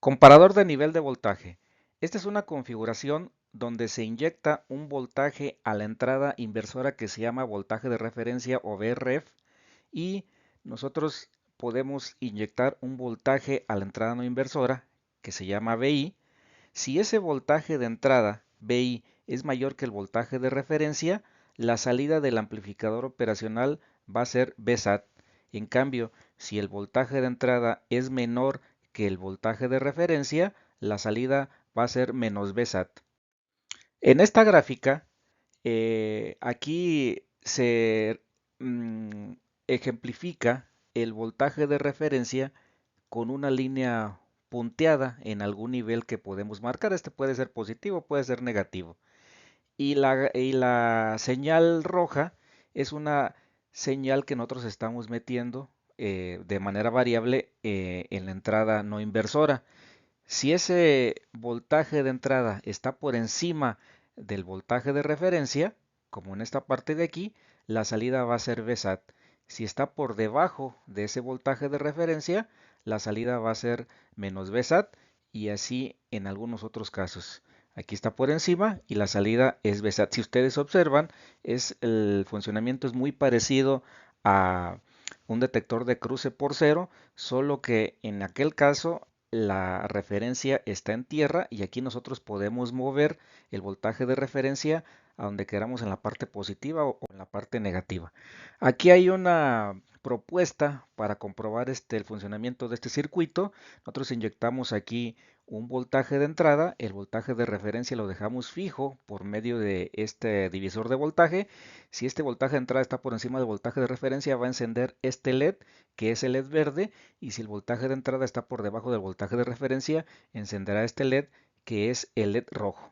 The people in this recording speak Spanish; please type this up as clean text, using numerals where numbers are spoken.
Comparador de nivel de voltaje. Esta es una configuración donde se inyecta un voltaje a la entrada inversora que se llama voltaje de referencia o VRF y nosotros podemos inyectar un voltaje a la entrada no inversora que se llama VI. Si ese voltaje de entrada VI es mayor que el voltaje de referencia, la salida del amplificador operacional va a ser VSAT. En cambio, si el voltaje de entrada es menor que el voltaje de referencia, la salida va a ser menos VSAT. En esta gráfica, aquí se ejemplifica el voltaje de referencia con una línea punteada en algún nivel que podemos marcar. Este puede ser positivo, puede ser negativo. Y la señal roja es una señal que nosotros estamos metiendo de manera variable en la entrada no inversora. Si ese voltaje de entrada está por encima del voltaje de referencia, como en esta parte de aquí, la salida va a ser VSAT. Si está por debajo de ese voltaje de referencia, la salida va a ser menos VSAT y así en algunos otros casos. Aquí está por encima y la salida es VSAT. Si ustedes observan, el funcionamiento es muy parecido a un detector de cruce por cero, solo que en aquel caso la referencia está en tierra y aquí nosotros podemos mover el voltaje de referencia a donde queramos en la parte positiva o en la parte negativa. Aquí hay una propuesta para comprobar el funcionamiento de este circuito. Nosotros inyectamos aquí un voltaje de entrada, el voltaje de referencia lo dejamos fijo por medio de este divisor de voltaje. Si este voltaje de entrada está por encima del voltaje de referencia, va a encender este LED, que es el LED verde, y si el voltaje de entrada está por debajo del voltaje de referencia, encenderá este LED, que es el LED rojo.